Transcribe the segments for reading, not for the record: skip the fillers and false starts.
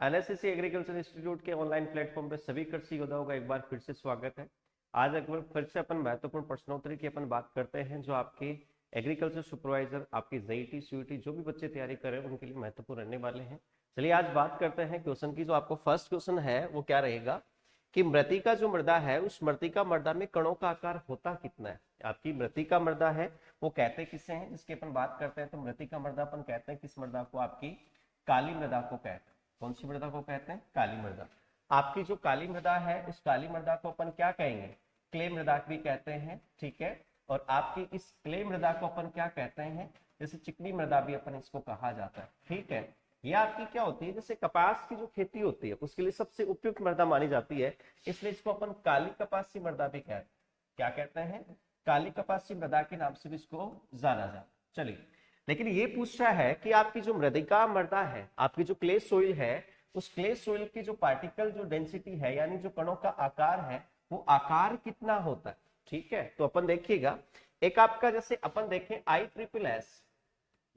NSSC agriculture institute के online platform पे सभी कृषि योद्धाओं का एक बार फिर से स्वागत है। आज एक बार फिर से अपन महत्वपूर्ण प्रश्नोत्तरी की अपन बात करते हैं जो आपके एग्रीकल्चर सुपरवाइजर, आपकी जेईटी सीयूटी जो भी बच्चे तैयारी कर रहे हैं उनके लिए महत्वपूर्ण रहने वाले हैं। चलिए आज बात करते हैं क्वेश्चन की। जो आपको फर्स्ट क्वेश्चन है वो क्या रहेगा कि मृतिका जो मृदा है उस मृतिका मृदा में कणों का आकार होता कितना है। आपकी मृतिका मृदा है वो कहते किसे हैं, जिसकी अपन बात करते हैं तो मृतिका मृदा अपन कहते हैं किस मृदा को, आपकी काली मृदा को कहते हैं। कौन सी मृदा को कहते हैं? काली मृदा। आपकी जो काली मृदा है उस काली मृदा को अपन क्या कहेंगे? क्ले मृदा भी कहते हैं, ठीक है। और आपकी इस क्ले मृदा को अपन क्या कहते हैं? जैसे चिकनी मृदा भी अपन इसको कहा जाता है, ठीक है। ये आपकी क्या होती है, जैसे कपास की जो खेती होती है उसके लिए सबसे उपयुक्त मृदा मानी जाती है, इसलिए इसको अपन काली कपासी मृदा भी कहते हैं। क्या कहते हैं? काली कपासी मृदा के नाम से भी इसको जाना जाता है। चलिए, लेकिन ये पूछ रहा है कि आपकी जो मृदिका मृदा है, आपकी जो क्ले सोइल है, उस क्ले सोइल की जो पार्टिकल जो डेंसिटी है यानी जो कणों का आकार है वो आकार कितना होता है, ठीक है। तो अपन देखिएगा, एक आपका जैसे अपन देखें ISSS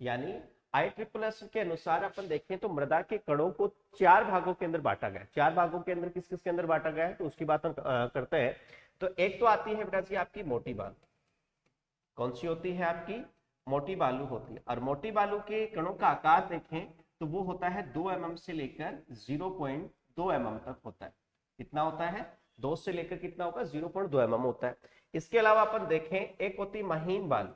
यानी ISSS के अनुसार अपन देखें तो मृदा के कणों को 4 भागों के अंदर बांटा गया है। 4 भागों के अंदर किस किस के अंदर बांटा गया है तो उसकी बात हम करते हैं। तो एक तो आती है बेटा जी आपकी मोटी बालू। कौन सी होती है? आपकी मोटी बालू होती है। और मोटी बालू के कणों का आकार देखें तो वो होता है 2 mm से लेकर 0.2 mm तक होता है। कितना होता है? 2 से लेकर कितना होगा? 0.2 mm होता है। इसके अलावा अपन देखें, एक होती महीन बालू।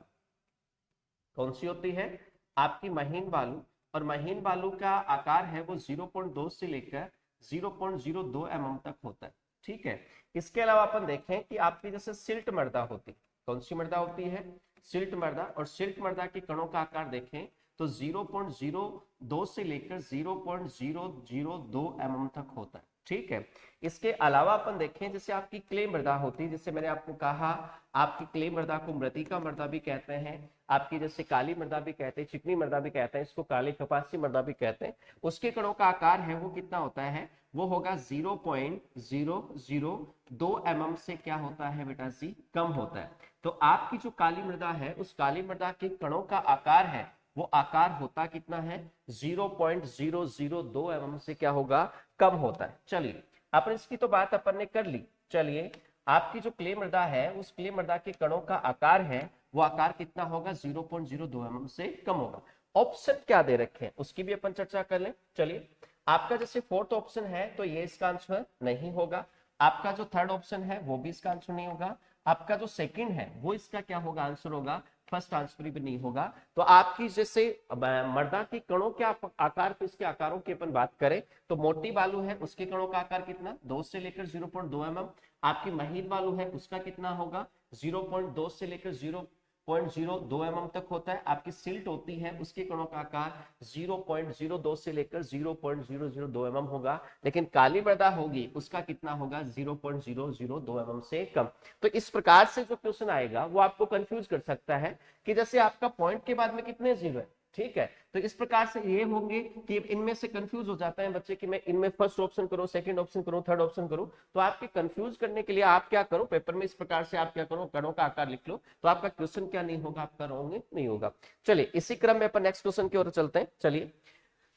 कौन सी होती है? आपकी महीन बालू। और महीन बालू का आकार है वो 0.2 से लेकर 0.02 mm तक होता है, ठीक है। इसके अलावा अपन देखें कि आपकी जैसे सिल्ट मृदा होती है। कौन सी मृदा होती है? सिल्ट मृदा। और सिल्ट मृदा के कणों का आकार देखें तो 0.02 से लेकर 0.002 mm तक होता है, ठीक है। इसके अलावा अपन देखें जैसे आपकी क्ले मृदा होती है, जैसे मैंने आपको कहा आपकी क्ले मृदा को मृतिका मृदा भी कहते हैं, आपकी जैसे काली मृदा भी कहते हैं, चिकनी मृदा भी कहते हैं, इसको काली कपासी मृदा भी कहते हैं। उसके कणों का आकार है वो कितना होता है? वो होगा 0.002 mm से क्या होता है बेटा जी? कम होता है। तो आपकी जो काली मृदा है उस काली मृदा के कणों का आकार है वो आकार होता कितना है? 0.002 mm से क्या होगा? कम होता है। चलिए, अपन इसकी तो बात अपन ने कर ली। चलिए, आपकी जो क्ले मृदा है उस क्ले मृदा के कणों का आकार है वो आकार कितना होगा? 0.02 mm से कम होगा। ऑप्शन क्या दे रखे हैं उसकी भी अपन चर्चा कर लें। चलिए, आपका जैसे फोर्थ ऑप्शन है तो ये इसका आंसर नहीं होगा। आपका जो थर्ड ऑप्शन है वो भी इसका आंसर नहीं होगा। आपका जो सेकंड है वो इसका क्या होगा? आंसर होगा। फर्स्ट आंसर भी नहीं होगा। तो आपकी जैसे मृदा के कणों के आकार पे, इसके आकारों की अपन बात करें तो मोटी बालू है उसके कणों का आकार कितना? 2 से लेकर 0.2 mm। आपकी महीन बालू है उसका कितना होगा? 0.2 से लेकर 0.02 mm तक होता है। आपकी सिल्ट होती है उसके कणों का आकार 0.02 से लेकर 0.002 mm होगा। लेकिन काली मृदा होगी उसका कितना होगा? 0.002 mm से कम। तो इस प्रकार से जो क्वेश्चन आएगा वो आपको कंफ्यूज कर सकता है कि जैसे आपका पॉइंट के बाद में कितने जीरो है, ठीक है। तो इस प्रकार से ये होंगे कि इनमें से कंफ्यूज हो जाते हैं बच्चे कि मैं इनमें फर्स्ट ऑप्शन करूं, सेकंड ऑप्शन करूं, थर्ड ऑप्शन करूं। तो आपके कंफ्यूज करने के लिए आप क्या करो, पेपर में इस प्रकार से आप क्या करो, कणों का आकार लिख लो, तो आपका क्वेश्चन क्या नहीं होगा? आपका रॉन्ग नहीं होगा। चलिए, इसी क्रम में अपन नेक्स्ट क्वेश्चन की ओर चलते हैं। चलिए,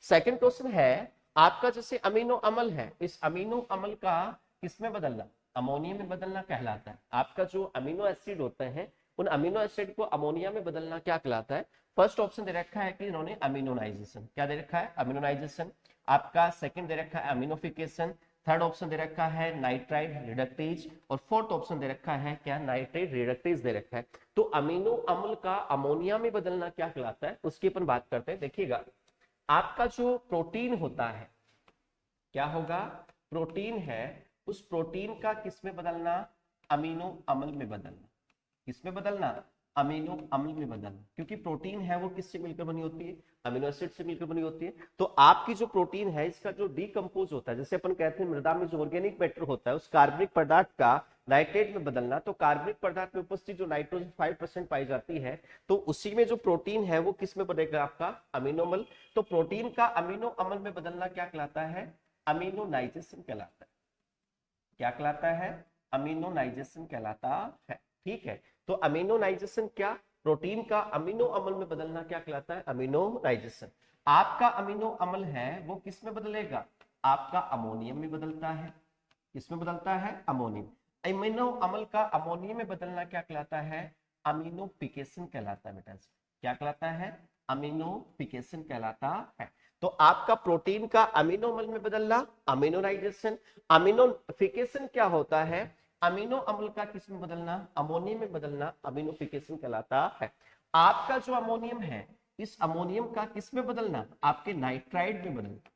सेकंड क्वेश्चन है आपका जैसे अमीनो अम्ल है, इस अमीनो अम्ल का किसमें बदलना? अमोनिया में बदलना कहलाता है। आपका जो अमीनो एसिड होते हैं उन अमीनो एसिड को अमोनिया में बदलना क्या कहलाता है? फर्स्ट ऑप्शन दे रखा है कि इन्होंने अमीनोनाइजेशन। क्या दे रखा है? अमीनोनाइजेशन। आपका सेकंड दे रखा है अमीनोफिकेशन। थर्ड ऑप्शन दे रखा है नाइट्राइड रिडक्टेज। और फोर्थ ऑप्शन दे रखा है क्या? नाइट्रेट रिडक्टेज दे रखा है। तो अमीनो अम्ल का अमोनिया में बदलना क्या कहलाता है उसकी अपन बात करते हैं। देखिएगा, आपका जो प्रोटीन होता है, क्या होगा? प्रोटीन है, उस प्रोटीन का किसमें बदलना? अमीनो अम्ल में बदलना। किसमें बदलना? अमीनो अम्ल में बदलना। क्योंकि प्रोटीन है वो किससे मिलकर बनी होती है? अमीनो एसिड से मिलकर बनी होती है। तो आपकी जो प्रोटीन है इसका जो डीकंपोज होता है, जैसे अपन कहते हैं मृदा में जो ऑर्गेनिक मैटर होता है उस कार्बनिक पदार्थ का नाइट्रेट में बदलना। तो कार्बनिक पदार्थ में उपस्थित जो नाइट्रोजन 5% पाई जाती है तो उसी में जो प्रोटीन है वो किस में बनेगा? आपका अमीनो अम्ल। तो प्रोटीन का अमीनो अम्ल में बदलना क्या कहलाता है? अमीनोनाइजेशन कहलाता है। क्या कहलाता है? अमीनोनाइजेशन कहलाता है, ठीक है। तो अमीनोनाइजेशन क्या? प्रोटीन का अमीनो अम्ल में बदलना क्या कहलाता है? अमीनोनाइजेशन। आपका अमीनो अम्ल है वो किस में बदलेगा? आपका अमोनियम में बदलता है। किसमें बदलता है? अमोनियम। अमीनो अम्ल का अमोनियम में बदलना क्या कहलाता है? अमीनोफिकेशन कहलाता है बेटा। क्या कहलाता है? अमीनोफिकेशन कहलाता है। तो आपका प्रोटीन का अमीनो अम्ल में बदलना अमीनोनाइजेशन। अमीनोफिकेशन क्या होता है? अमीनो अम्ल का किस में बदलना? अमोनियम में बदलना अमीनोफिकेशन कहलाता है। आपका जो अमोनियम है, इस अमोनियम का किस में बदलना? आपके नाइट्राइड में बदलना।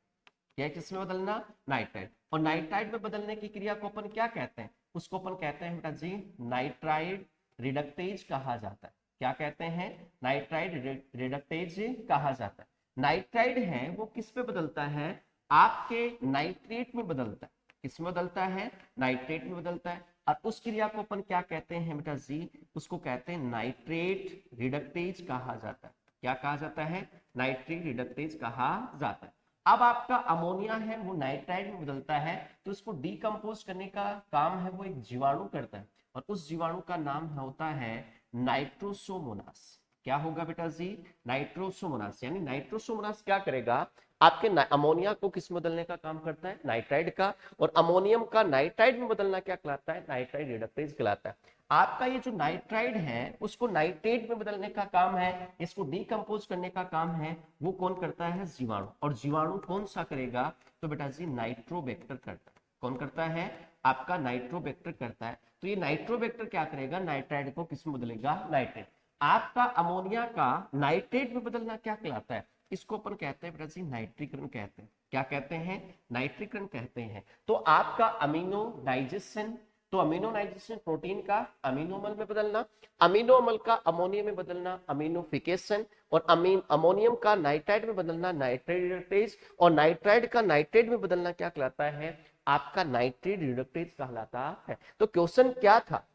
क्या किसमें बदलना? नाइट्राइड। और नाइट्राइड में बदलने की क्रिया को अपन क्या कहते हैं? उसको अपन कहते हैं बेटा जी नाइट्राइड रिडक्टेज कहा जाता है। क्या कहते हैं? नाइट्राइड रिडक्टेज कहा जाता है। नाइट्राइड है वो किस में बदलता है? आपके नाइट्रेट में बदलता है। किसमें बदलता है? नाइट्रेट में बदलता है। और उस क्रिया को अपन क्या कहते हैं बेटा जी? उसको कहते हैं नाइट्रेट रिडक्टेज कहा जाता है। क्या कहा जाता है? नाइट्रेट रिडक्टेज कहा जाता है। अब आपका अमोनिया है वो नाइट्राइड में बदलता है, तो इसको डिकम्पोज करने का काम है वो एक जीवाणु करता है, और उस जीवाणु का नाम होता है नाइट्रोसोमोनास। क्या होगा बेटा जी? नाइट्रोसोमोनास। यानी नाइट्रोसोमोनास क्या करेगा? आपके अमोनिया को किस में बदलने का काम करता है? नाइट्राइड का। और अमोनियम का नाइट्राइड में बदलना क्या कहलाता है? नाइट्राइड रिडक्टेज कहलाता है। आपका ये जो नाइट्राइड है उसको नाइट्रेट में बदलने का काम है, इसको डिकम्पोज करने का काम है, वो कौन करता है? जीवाणु। और जीवाणु कौन सा करेगा? तो बेटा जी नाइट्रोबैक्टर करता है। कौन करता है? आपका नाइट्रोबैक्टर करता है। तो ये नाइट्रोबैक्टर क्या करेगा? नाइट्राइड को किस में बदलेगा? नाइट्रेट। आपका अमोनिया का नाइट्रेट में बदलना क्या कहलाता है? इसको अपन कहते हैं बेटा जी नाइट्रीकरण कहते हैं। क्या कहते हैं? नाइट्रीकरण कहते हैं। तो आपका अमीनो डाइजेशन, तो अमीनो नाइट्रेशन प्रोटीन का अमीनो अम्ल में बदलना, अमीनो अम्ल का अमोनियम में बदलना अमीनोफिकेशन, और अमोनियम का नाइट्राइड में बदलना नाइट्राइड रिडक्टेज, और नाइट्राइड का नाइट्रेट में बदलना क्या कहलाता है? आपका नाइट्रेट रिडक्टेज कहलाता है। तो क्वेश्चन क्या था?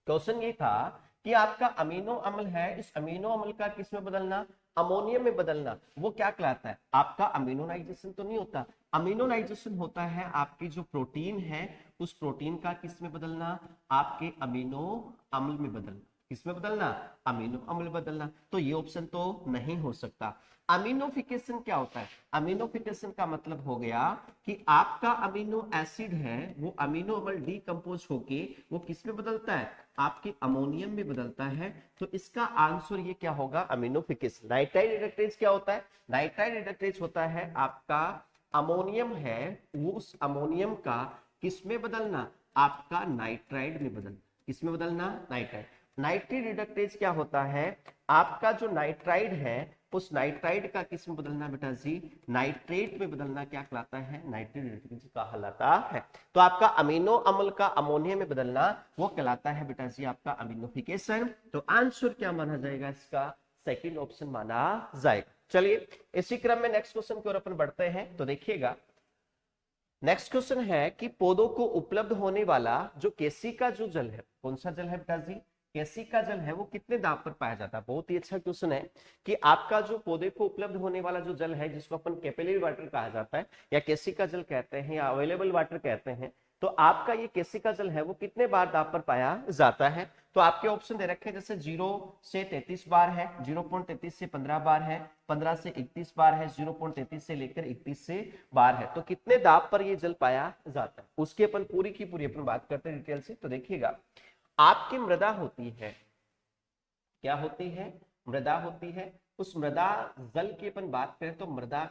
क्वेश्चन ये था कि आपका अमीनो अम्ल है, इस अमीनो अम्ल का किस में बदलना? अमोनियम में बदलना। वो क्या कहलाता है? आपका अमीनोनाइजेशन तो नहीं होता। अमीनोनाइजेशन होता है आपकी जो प्रोटीन है उस प्रोटीन का किस में बदलना? आपके अमीनो अम्ल में बदलना। किस में बदलना? अमीनो अम्ल बदलना। तो ये ऑप्शन तो नहीं हो सकता। अमीनोफिकेशन क्या होता है? अमीनोफिकेशन का मतलब हो गया कि आपका अमीनो एसिड है वो अमीनो अम्ल डीकंपोज होके वो किस में बदलता है? आपके अमोनियम में बदलता है। तो इसका आंसर ये क्या होगा? अमीनोफिकेशन। नाइट्राइड रिडक्टेज क्या होता है? नाइट्राइड रिडक्टेज होता है आपका अमोनियम है वो उस अमोनियम का किस में बदलना? आपका नाइट्राइड में बदलना। किस में बदलना? नाइट्राइड। नाइट्राइड रिडक्टेज क्या होता है? आपका जो नाइट्राइड है उस नाइट्राइड का किस में बदलना बेटा जी? नाइट्रेट में बदलना क्या कहलाता है? नाइट्रेट रिडक्टेज कहलाता है। तो आपका अमीनो अम्ल का अमोनियम में बदलना वो कहलाता है बेटा जी आपका अमीनोफिकेशन। तो आंसर क्या माना जाएगा इसका? सेकंड ऑप्शन माना जाएगा। चलिए इसी क्रम में नेक्स्ट क्वेश्चन की ओर अपन बढ़ते हैं। तो देखिएगा नेक्स्ट क्वेश्चन है कि पौधों को उपलब्ध होने वाला जो केसी का जो जल है, कौन सा जल है बेटा जी? केसी का जल है वो कितने दाब पर पाया जाता है? बहुत ही अच्छा क्वेश्चन है कि आपका जो पौधे को उपलब्ध होने वाला जो जल है जिसको अपन कैपिलरी वाटर कहा जाता है या केसी का जल कहते हैं या अवेलेबल वाटर कहते हैं, तो आपका ये केसी का जल है वो कितने बार दाब पर पाया जाता है? तो आपके ऑप्शन दे रखे हैं जैसे 0 से 33 बार है, 0.33 से 15 बार है, 15 से 31 बार है, 0.33 से लेकर 31 से बार है। तो कितने दाब पर ये जल पाया जाता है उसकी अपन पूरी की पूरी अपन बात करते हैं डिटेल से। तो देखिएगा आपकी मृदा होती है, क्या होती है? मृदा होती है। उस मृदा जल की अपन बात करें तो मृदा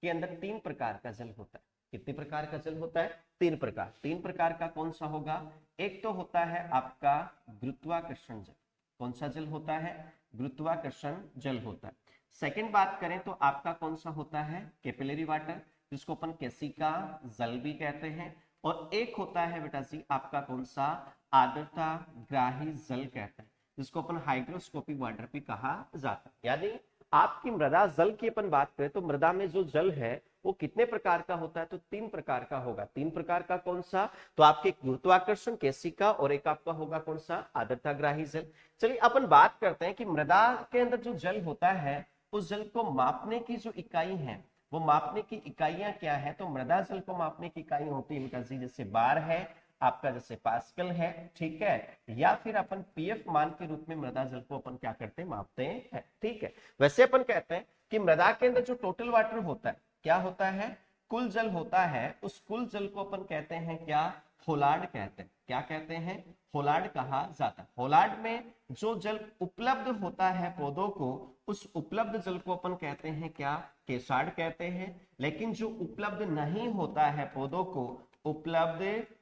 के अंदर 3 प्रकार का जल होता है। कितने प्रकार का जल होता है? 3 प्रकार। 3 प्रकार का कौन सा होगा? एक तो होता है आपका गुरुत्वाकर्षण जल। कौन सा जल होता है? गुरुत्वाकर्षण जल होता है। सेकंड बात करें तो आपका कौन सा होता है? कैपिलरी वाटर, जिसको अपन केसिका जल भी कहते हैं। और एक होता है बेटा जी आपका कौन सा? आर्द्रता ग्राही जल कहते हैं, जिसको अपन हाइग्रोस्कोपिक वाटर भी कहा जाता है। यानी आपकी मृदा जल की अपन बात करें तो मृदा में जो जल है वो कितने प्रकार का होता है? तो 3 प्रकार का होगा। 3 प्रकार का कौन सा? तो आपके गुरुत्वाकर्षण केसिका और एक आपका होगा कौन सा? आर्द्रता ग्राही जल। चलिए अपन बात करते हैं कि मृदा के अंदर जो जल होता है उस जल को मापने की जो इकाई है वो मापने की इकाइयां क्या है? तो मृदा जल को मापने की इकाई होती है बेटा जी जैसे बार है आपका, जैसे पास्कल है, ठीक है, या फिर अपन पीएफ मान के रूप में मृदा जल को अपन क्या करते हैं? मापते हैं, ठीक है। वैसे अपन कहते हैं कि मृदा के अंदर जो टोटल वाटर होता है क्या होता है? कुल जल होता है उस कुल जल को अपन कहते हैं क्या, होलार्ड कहते हैं। क्या कहते हैं, होलार्ड कहा जाता है। होलार्ड में जो जल उपलब्ध होता है पौधों को, उस उपलब्ध जल को अपन कहते हैं क्या, केसार्ड कहते हैं। लेकिन जो उपलब्ध नहीं होता है पौधों को, उपलब्ध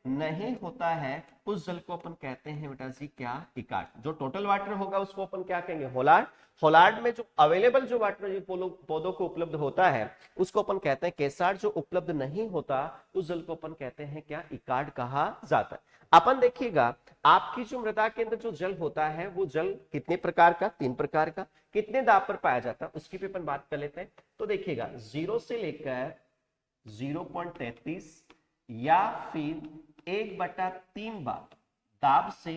नहीं होता है उस जल को अपन कहते हैं बेटा जी क्या, इकार्ड। जो टोटल वाटर होगा उसको अपन क्या कहेंगे, होलार्ड। होलार्ड में जो अवेलेबल जो वाटर पौधों को उपलब्ध होता है उसको अपन कहते हैं केसार्ड। जो उपलब्ध नहीं होता उस जल को अपन कहते हैं क्या, इकार्ड कहा जाता है। अपन देखिएगा आपकी जो मृदा के अंदर जो जल होता है वो जल कितने प्रकार का, 3 प्रकार का। कितने दाब पर पाया जाता है उसकी भी अपन बात कर लेते हैं। तो देखिएगा 0 से लेकर 0.33 या फिर 1/3 बार दाब से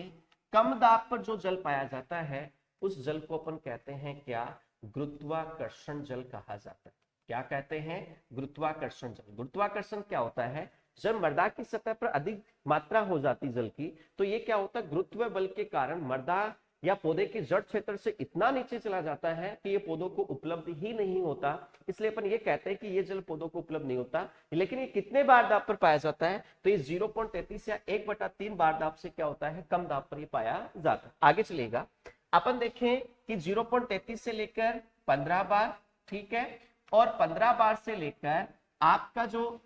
कम दाब पर जो जल पाया जाता है उस जल को अपन कहते हैं क्या, गुरुत्वाकर्षण जल कहा जाता है। क्या कहते हैं, गुरुत्वाकर्षण जल। गुरुत्वाकर्षण क्या होता है, जब मृदा की सतह पर अधिक मात्रा हो जाती जल की तो ये क्या होता है, गुरुत्व बल के कारण मृदा या पौधे के जड़ क्षेत्र से इतना नीचे चला जाता है कि ये पौधों को उपलब्ध ही नहीं होता। इसलिए अपन ये कहते हैं कि ये जल पौधों को उपलब्ध नहीं होता। लेकिन ये कितने बार दाब पर पाया जाता है, तो ये 0.33 या 1/3 बार दाब से क्या होता है, कम दाब पर ये पाया जाता है। आगे चलेगा अपन देखें कि 0.33 से लेकर 15 बार, ठीक है, और 15 बार से लेकर आपका जो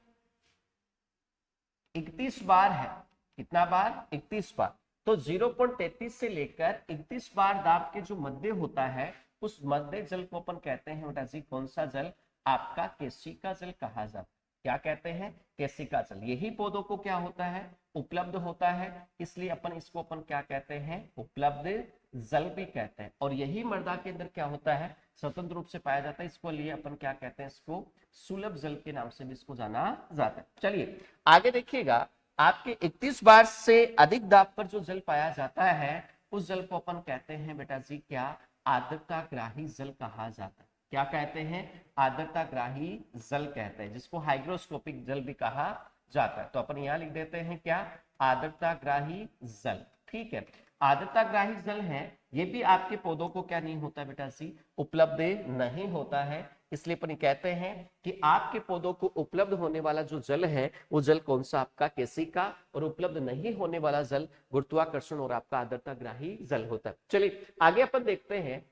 31 बार है, कितना बार, 31 बार। तो 0.33 से लेकर 31 बार दाब के जो मध्य होता है उस मध्य जल को अपन कहते हैं बेटा जी कौन सा जल, आपका केशिका जल कहा जाता है। क्या कहते हैं, केशिका जल। यही पौधों को क्या होता है, उपलब्ध होता है, इसलिए अपन इसको अपन क्या कहते हैं, उपलब्ध जल भी कहते हैं। और यही मृदा के अंदर क्या होता है, स्वतंत्र रूप से पाया जाता है। इसको लिए अपन क्या कहते हैं, इसको सुलभ जल के नाम से भी इसको जाना जाता है। चलिए आगे देखिएगा, आपके 31 बार से अधिक दाब पर जो जल पाया जाता है उस जल को अपन कहते हैं बेटा जी क्या, आर्द्रताग्राही जल कहा जाता है। क्या कहते हैं, आर्द्रताग्राही जल कहते हैं, जिसको हाइग्रोस्कोपिक जल भी कहा जाता है। तो अपन यहां लिख देते हैं क्या, आर्द्रताग्राही जल। ठीक है, आर्द्रताग्राही जल है, ये भी आपके पौधों को क्या नहीं होता बेटा जी, उपलब्ध नहीं होता है। इसलिए अपन कहते हैं कि आपके पौधों को उपलब्ध होने वाला जो जल है वो जल कौन सा, आपका केशिका, और उपलब्ध नहीं होने वाला जल गुरुत्वाकर्षण और आपका आर्द्रताग्राही जल होता है। चलिए आगे अपन देखते हैं,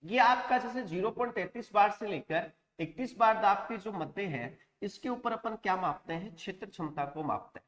ये आपका जैसे 0.33 बार से लेकर 31 बार दाब के जो मध्य है इसके ऊपर अपन क्या मापते हैं, क्षेत्र क्षमता को मापते हैं।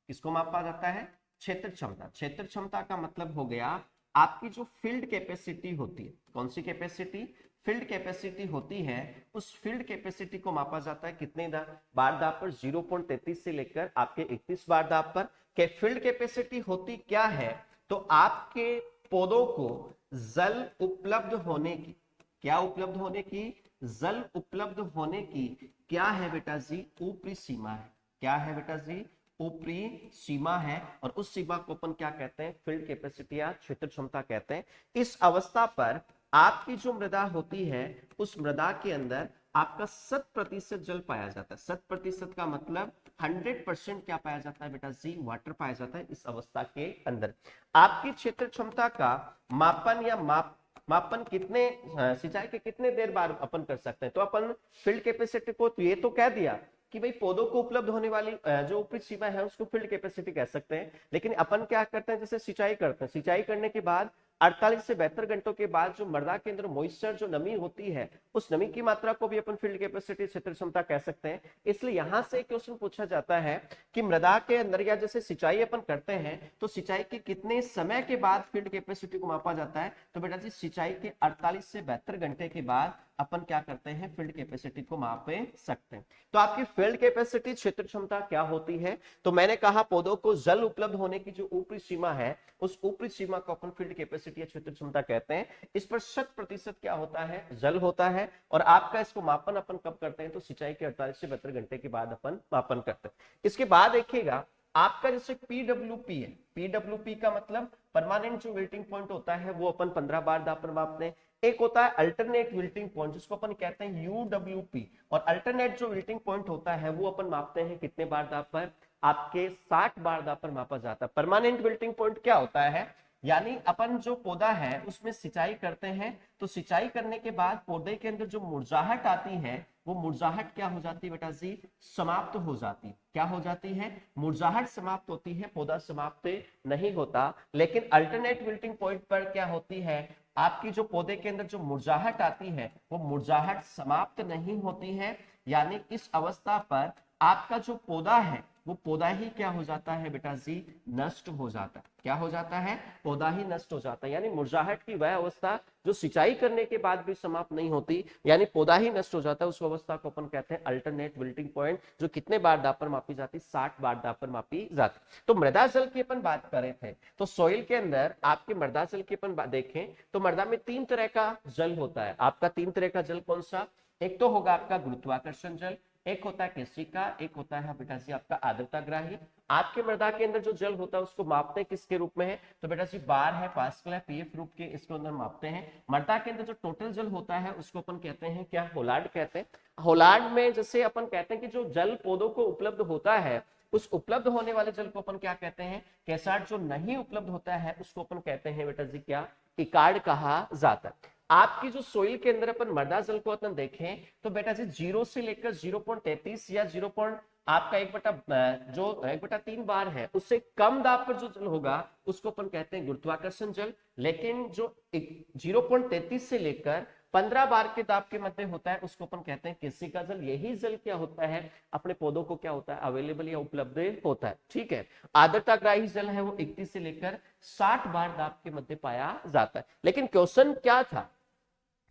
किसको मापा जाता है, क्षेत्र क्षमता। क्षेत्र क्षमता का मतलब हो गया आपकी जो फील्ड कैपेसिटी होती है, कौन सी कैपेसिटी, फील्ड कैपेसिटी होती है, उस फील्ड कैपेसिटी को मापा जाता है कितने बार दाब पर, 0.33 से लेकर आपके 31 बार दाब पर। के फील्ड कैपेसिटी होती क्या है, तो आपके पौधों को जल उपलब्ध होने की, क्या उपलब्ध होने की, जल उपलब्ध होने की क्या है बेटा जी, ऊपरी सीमा है। क्या है बेटा जी, ऊपरी सीमा है, और उस सीमा को अपन क्या कहते हैं, फील्ड कैपेसिटी या क्षेत्र क्षमता कहते हैं। इस अवस्था पर आपकी जो मृदा होती है उस मृदा के अंदर आपका 100% जल पाया जाता है। 100% का मतलब 100% क्या पाया जाता है बेटा जी, वाटर पाया जाता है इस अवस्था के अंदर। आपकी क्षेत्र क्षमता का मापन या मापन कितने सिंचाई के कितने देर बाद अपन कर सकते हैं, तो अपन फील्ड कैपेसिटी को तो ये तो कह दिया कि भाई पौधों को उपलब्ध होने वाली जो ऊपरी सीमा है उसको फील्ड कैपेसिटी कह सकते हैं। लेकिन अपन क्या करते हैं, जैसे सिंचाई करते हैं, सिंचाई करने के बाद 48 से 72 घंटों के बाद जो मृदा के अंदर मॉइस्चर जो नमी होती है उस नमी की मात्रा को भी अपन फील्ड कैपेसिटी, क्षेत्र क्षमता कह सकते हैं। इसलिए यहां से क्वेश्चन पूछा जाता है कि मृदा के अंदर या जैसे सिंचाई अपन करते हैं तो सिंचाई के कितने समय के बाद फील्ड कैपेसिटी को मापा जाता है, तो बेटा जी सिंचाई के 48 से 72 घंटे के बाद अपन क्या करते हैं, फील्ड कैपेसिटी को माप सकते हैं। तो आपकी फील्ड कैपेसिटी, क्षेत्र क्षमता क्या होती है, तो मैंने कहा पौधों को जल उपलब्ध होने की जो ऊपरी सीमा है उस ऊपरी सीमा को अपन फील्ड कैपेसिटी या क्षेत्र क्षमता कहते हैं। इस पर 100% क्या होता है, जल होता है। और आपका इसको मापन अपन कब करते हैं, तो सिंचाई के 48 से 72 घंटे के बाद अपन मापन करते हैं। इसके बाद देखिएगा आपका जैसे पीडब्ल्यूपी है, पीडब्ल्यूपी का मतलब परमानेंट जो विल्टिंग पॉइंट होता है वो अपन 15 बार दाब पर मापते हैं। एक होता है अल्टरनेट विल्टिंग पॉइंट जिसको अपन कहते हैं यूडब्ल्यूपी, और अल्टरनेट जो विल्टिंग पॉइंट होता है वो अपन मापते हैं कितने बार दाब पर, आपके 60 बार दाब पर मापा जाता है। परमानेंट विल्टिंग पॉइंट क्या होता है, यानी अपन जो पौधा है उसमें सिंचाई करते हैं, तो सिंचाई करने के बाद पौधे के अंदर जो मुरझाहट आती है वो मुरझाहट क्या हो जाती है बेटा जी, समाप्त हो जाती है। क्या हो जाती है, मुरझाहट समाप्त होती है, पौधा समाप्त नहीं होता। लेकिन अल्टरनेट विल्टिंग पॉइंट पर क्या होती है, आपकी जो पौधे के अंदर जो मुरझाहट आती है वो मुरझाहट समाप्त नहीं होती है। यानी इस अवस्था पर आपका जो पौधा है वो पौधा ही क्या हो जाता है बेटा जी, नष्ट हो जाता है। क्या हो जाता है, पौधा ही नष्ट हो जाता है। यानी मुरझाहट की वह अवस्था जो सिंचाई करने के बाद भी समाप्त नहीं होती, यानी पौधा ही नष्ट हो जाता है, उस अवस्था को अपन कहते हैं अल्टरनेट विल्टिंग पॉइंट, जो कितने बार दाब पर मापी जाती, 60 बार दाब पर मापी जाती। तो मृदा जल की अपन बात कर रहे थे, तो सॉइल के अंदर आपके मृदा जल की अपन देखें तो मृदा में 3 तरह का जल होता है। आपका 3 तरह का जल कौन सा, एक तो होगा आपका गुरुत्वाकर्षण जल, एक होता है केशिका, एक होता है बेटा जी आपका आर्द्रताग्राही। आपके मृदा के अंदर जो जल होता है उसको मापते हैं किसके रूप में है, तो बेटा जी बार है, पास्कल है, पीएफ रूप के इसके अंदर मापते हैं। मृदा के अंदर जो टोटल जल होता है उसको अपन कहते हैं क्या, होलार्ड कहते हैं। होलार्ड में जैसे अपन कहते हैं कि जो जल पौधों को उपलब्ध होता है उस उपलब्ध होने वाले जल को अपन क्या कहते हैं, कैसार्ड। जो नहीं उपलब्ध होता है उसको अपन कहते हैं बेटा जी क्या, इकार्ड कहा जाता है। आपकी जो सोइल के अंदर अपन मृदा जल को अपन देखें तो बेटा जी 0 से लेकर 0.33 या 0. आपका 1/3 बार है, उससे कम दाब पर जो जल होगा उसको अपन कहते हैं गुरुत्वाकर्षण जल। लेकिन जो 0.33 से लेकर 15 बार के दाब के मध्य होता है उसको अपन कहते हैं केशिका जल। यही जल क्या होता है, अपने पौधों को क्या होता है, अवेलेबल या उपलब्ध होता है। ठीक है, आर्द्रताग्राही जल है वो 31 से लेकर 60 बार दाब के मध्य पाया जाता है। लेकिन क्वेश्चन क्या था,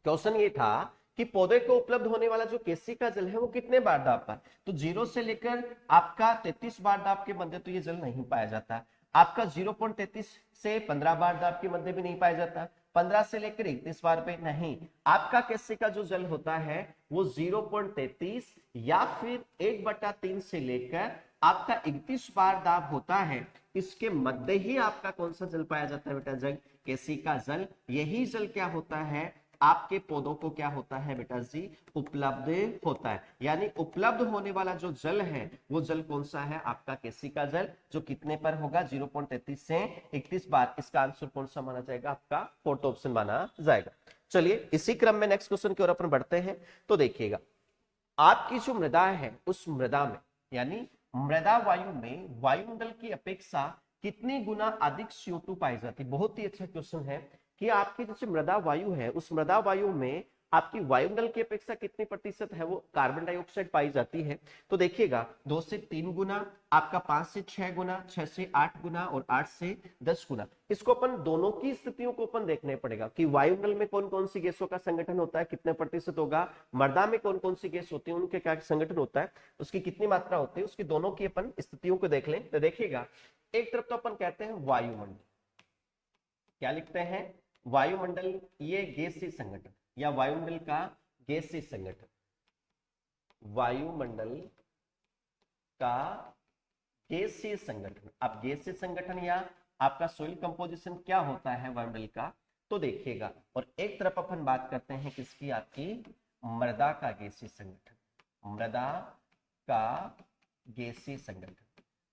क्वेश्चन ये था कि पौधे को उपलब्ध होने वाला जो केशिका जल है वो कितने बार दाब पर, तो 0 से लेकर आपका 33 बार दाब के मध्य तो ये जल नहीं पाया जाता। आपका 0.33 से 15 बार दाब के मध्य भी नहीं पाया जाता, 15 से लेकर 31 बार पे नहीं। आपका केशिका जो जल होता है वो 0.33 या फिर 1/3 से लेकर आपका 31 बार दाब होता है, इसके मध्य ही आपका कौन सा जल पाया जाता है बेटा, जल केशिका जल। यही जल क्या होता है, आपके पौधों को क्या होता है बेटा जी, उपलब्ध होता है। यानी उपलब्ध होने वाला जो जल है वो जल कौन सा है, आपका केशिका जल, जो कितने पर होगा, 0.33 से 31 बार। इसका आंसर कौन सा माना जाएगा, आपका फोर्थ ऑप्शन माना जाएगा। चलिए इसी क्रम में नेक्स्ट क्वेश्चन की ओर अपन बढ़ते हैं। तो देखिएगा आपकी जो मृदा है उस मृदा में, यानी मृदा वायु में वायुमंडल की अपेक्षा कितनी गुना अधिक CO2 पाई जाती है। बहुत ही अच्छा क्वेश्चन है कि आपकी जैसे मृदा वायु है उस मृदा वायु में आपकी वायुमंडल की अपेक्षा कितनी प्रतिशत है वो कार्बन डाइऑक्साइड पाई जाती है। तो देखिएगा 2 से 3 गुना, आपका 5 से 6 गुना, 6 से 8 गुना और 8 से 10 गुना। इसको अपन दोनों की स्थितियों को अपन देखने पड़ेगा कि वायुमंडल में कौन कौन सी गैसों का संगठन होता है, कितने प्रतिशत होगा, मृदा में कौन कौन सी गैस होती है उनके क्या संगठन होता है, उसकी कितनी मात्रा होती है, उसकी दोनों की अपन स्थितियों को देख लें। तो देखिएगा एक तरफ तो अपन कहते हैं वायुमंडल, क्या लिखते हैं, वायुमंडल ये गैसीय संगठन या वायुमंडल का गैसीय संगठन, वायुमंडल का गैसीय संगठन। अब गैसीय संगठन या आपका सोइल कंपोजिशन क्या होता है वायुमंडल का, तो देखिएगा। और एक तरफ अपन बात करते हैं किसकी, आपकी मृदा का गैसीय संगठन, मृदा का गैसीय संगठन।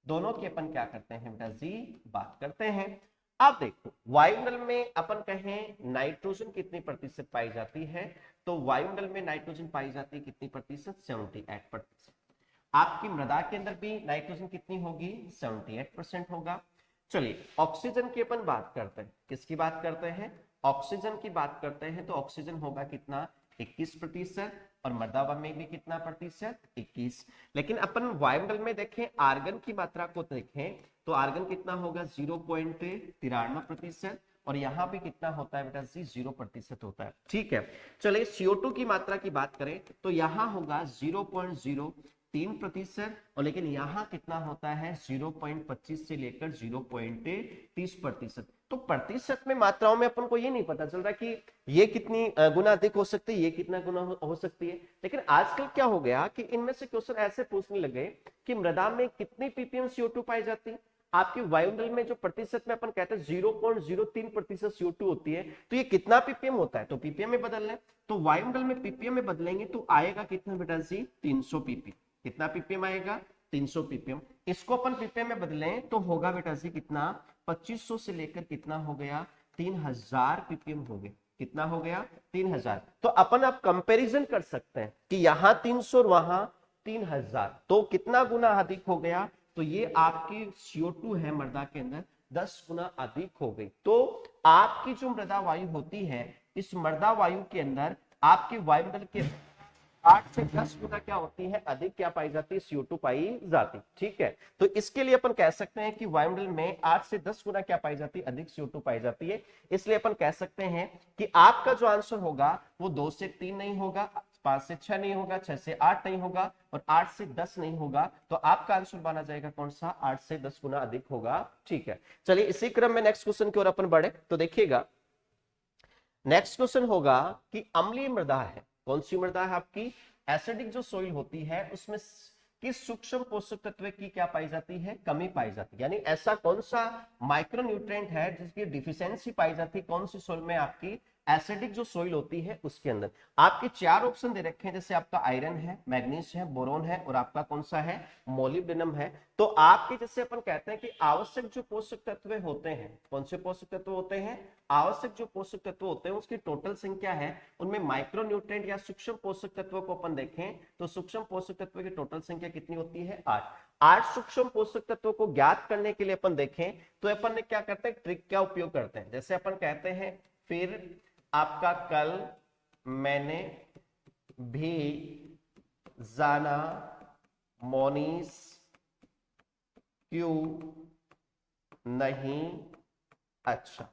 दोनों की अपन क्या करते हैं बेटा जी, बात करते हैं। अब देखो वायुमंडल में अपन कहें नाइट्रोजन कितनी प्रतिशत पाई जाती है, तो वायुमंडल में नाइट्रोजन पाई जाती है कितनी प्रतिशत, 78%। आपकी मृदा के अंदर भी नाइट्रोजन कितनी होगी, 78% होगा। चलिए ऑक्सीजन की अपन बात करते हैं, किसकी बात करते हैं, ऑक्सीजन की बात करते हैं। तो ऑक्सीजन होगा कितना, 21%। और मृदा में भी कितना प्रतिशत, 21। लेकिन अपन वायुमंडल में देखें आर्गन की मात्रा को देखें तो आर्गन कितना होगा, 0.93%। और यहाँ पे कितना होता है बेटा जी, 0% होता है। ठीक है, चलिए CO2 की मात्रा की बात करें तो यहाँ होगा 0.03%। और लेकिन यहाँ कितना होता है, 0.25 से लेकर 0.30%। तो प्रतिशत में मात्राओं में अपन को ये नहीं पता चल रहा कि ये कितनी गुना अधिक हो सकती है, ये कितना गुना हो सकती है। लेकिन आजकल क्या हो गया कि इनमें से क्वेश्चन ऐसे पूछने लगे कि मृदा में कितनी ppm CO2 पाई जाती है। आपकी वायुमंडल में जो प्रतिशत में अपन कहते हैं 0.03% CO2 होती है, तो ये कितना ppm होता है, तो ppm में बदल लें। तो वायुमंडल में ppm में बदलेंगे तो आएगा कितना बेटा जी, 300 ppm। कितना ppm आएगा, 300 ppm। इसको अपन ppm में बदलें तो होगा बेटा जी कितना, 2500 से लेकर कितना हो गया 3000 पीपीएम हो गए। कितना हो गया 3000। तो अपन आप कंपैरिजन कर सकते हैं कि यहां 300 और वहां 3000, तो कितना गुना अधिक हो गया, तो ये आपकी CO2 है मृदा के अंदर 10 गुना अधिक हो गई। तो आपकी जो मृदा वायु होती है, इस मृदा वायु के अंदर आपके वायुमंडल के 8 से 10 गुना क्या होती है, अधिक क्या पाई जाती है, CO2 पाई जाती। ठीक है, तो इसके लिए अपन कह सकते हैं कि वायुमंडल में 8 से 10 गुना क्या पाई जाती है, अधिक CO2 पाई जाती है। इसलिए अपन कह सकते हैं कि आपका जो आंसर होगा वो 2 से 3 नहीं होगा, 5 से 6 नहीं होगा, 6 से 8 नहीं होगा और 8 से 10 नहीं होगा। तो आपका आंसर माना जाएगा कौन सा, 8 से 10 गुना अधिक होगा। ठीक है, चलिए इसी क्रम में नेक्स्ट क्वेश्चन की ओर अपन बढ़े तो देखिएगा नेक्स्ट क्वेश्चन होगा कि अम्लीय मृदा है। कौन सी मृदा है आपकी, एसिडिक जो सोइल होती है उसमें किस सूक्ष्म पोषक तत्व की क्या पाई जाती है, कमी पाई जाती है। यानी ऐसा कौन सा माइक्रोन्यूट्रिएंट है जिसकी डिफिशियंसी पाई जाती है, कौन सी सोइल में, आपकी एसिडिक जो सोइल होती है उसके अंदर। आपके 4 ऑप्शन दे रखे हैं, जैसे आपका आयरन है, मैग्नीज है, बोरोन है और आपका कौन सा है, मोलिब्डेनम है। तो आपके जैसे अपन कहते हैं कि आवश्यक जो पोषक तत्व होते हैं, कौन से पोषक तत्व होते हैं, आवश्यक जो पोषक तत्व होते हैं उसकी टोटल संख्या है, उनमें माइक्रोन्यूट्रिएंट या सूक्ष्म पोषक तत्वों को अपन देखें तो सूक्ष्म पोषक तत्व की टोटल संख्या कितनी होती है, 8 सूक्ष्म पोषक तत्वों को ज्ञात करने के लिए अपन देखें तो अपन ने क्या करते हैं, ट्रिक क्या उपयोग करते हैं। जैसे अपन कहते हैं फिर आपका कल मैंने भी जाना मोनीस क्यों नहीं अच्छा।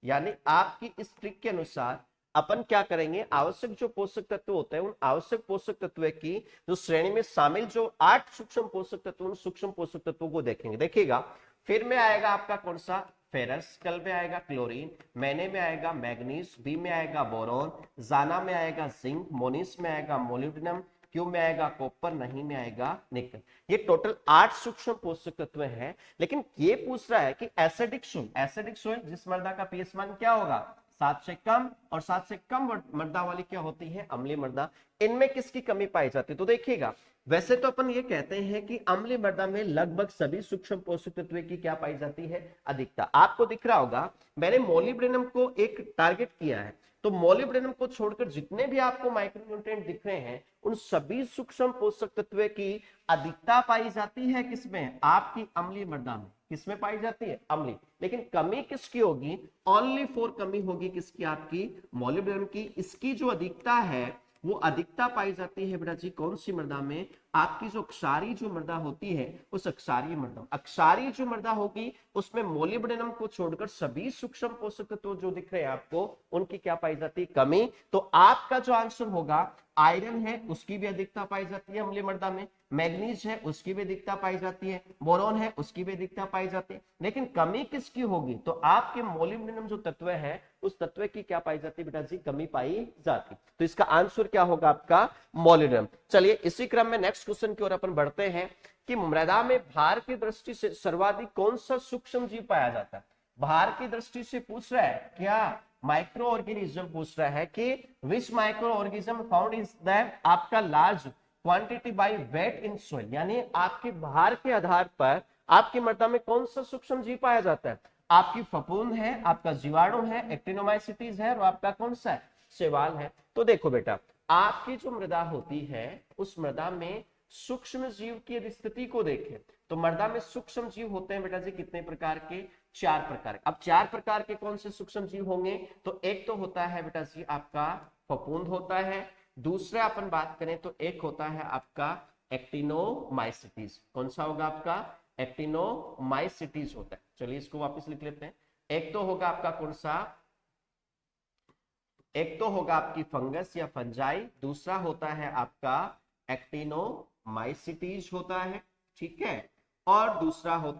यानी आपकी इस ट्रिक के अनुसार अपन क्या करेंगे, आवश्यक जो पोषक तत्व होते हैं उन आवश्यक पोषक तत्व की जो श्रेणी में शामिल जो 8 सूक्ष्म पोषक तत्व, उन सूक्ष्म पोषक तत्वों को देखेंगे। देखिएगा फिर में आएगा आपका कौन सा, फेरस, कल में आएगा क्लोरीन, मैंने में आएगा मैग्नीज, बी में आएगा बोरॉन, जाना में आएगा जिंक, मोनिस में आएगा मोलिब्डेनम, क्यू में आएगा कॉपर, नहीं में आएगा निकल। ये टोटल 8 सूक्ष्म पोषक तत्व हैं। लेकिन ये पूछ रहा है कि एसिडिक सोइल जिस मृदा का पीएच मान क्या होगा 7 से कम और 7 से कम मृदा वाली क्या होती है, अम्लीय मृदा, इनमें किसकी कमी पाई जाती है। तो देखिएगा वैसे तो अपन ये कहते हैं कि अम्लीय मृदा में लगभग सभी सूक्ष्म पोषक तत्व की क्या पाई जाती है, अधिकता। आपको दिख रहा होगा मैंने मोलिब्डेनम को एक टारगेट किया है, तो मोलिब्डेनम को छोड़कर जितने भी आपको माइक्रोन्यूट्रिएंट दिख रहे हैं उन सभी सूक्ष्म पोषक तत्व की अधिकता पाई जाती है किसमें, आपकी अम्लीय मृदा में। किसमें पाई जाती है, अम्लीय। लेकिन कमी किसकी होगी, ओनली 4 कमी होगी किसकी, आपकी मोलिब्डेनम की। इसकी जो अधिकता है वो अधिकता पाई जाती है बेटा जी कौन सी मृदा में, आपकी जो क्षारीय जो मृदा होती है उस अक्षारीय मृदा। अक्षारीय जो मृदा होगी उसमें मोलिब्डेनम को छोड़कर सभी सूक्ष्म पोषक तत्व जो दिख रहे हैं आपको उनकी क्या पाई जाती है, कमी। तो आपका जो आंसर होगा आयरन है उसकी भी अधिकता पाई जाती है अम्लीय मृदा में, मैग्नीज है उसकी भी अधिकता पाई जाती है, बोरॉन है उसकी भी अधिकता पाई जाती है। लेकिन कमी किसकी होगी, तो आपके मोलिब्डेनम जो तत्व है उस तत्व की क्या पाई जाती है बेटा जी, कमी पाई जाती। तो इसका आंसर क्या होगा आपका मोलिब्डेनम। चलिए इसी क्रम में नेक्स्ट क्वेश्चन की ओर अपन बढ़ते हैं कि मृदा में भार की दृष्टि से सर्वाधिक कौन सा सूक्ष्म जीव पाया जाता है। भार की दृष्टि से पूछ रहा है क्या, माइक्रो ऑर्गेनिज्म पूछ रहा है कि which micro organism found in that आपका large quantity by weight in soil. यानी आपके भार के आधार पर आपकी मृदा में कौन सा सूक्ष्म जीव पाया जाता है, आपकी फफूंद है, आपका जीवाणु है, एक्टिनोमाइसिटीज है और आपका कौन सा है, शैवाल है। तो देखो बेटा आपकी जो मृदा होती है उस मृदा में सूक्ष्म जीव की स्थिति को देखें तो मृदा में सूक्ष्म जीव होते हैं बेटा जी कितने प्रकार के, 4 प्रकार। अब 4 प्रकार के कौन से सूक्ष्म जीव होंगे, तो एक तो होता है बेटा जी आपका फफूंद होता है, दूसरा अपन बात करें तो एक होता है आपका एक्टिनोमाइसिटीज। कौन सा होगा आपका, एक्टिनोमाइसिटीज होता है। चलिए इसको वापस लिख लेते हैं। एक तो होगा आपका कौन सा, एक तो होगा आपकी फंगस या फंजाई, दूसरा होता है आपका एक्टिनोमाइसिटीज होता है, ठीक है, और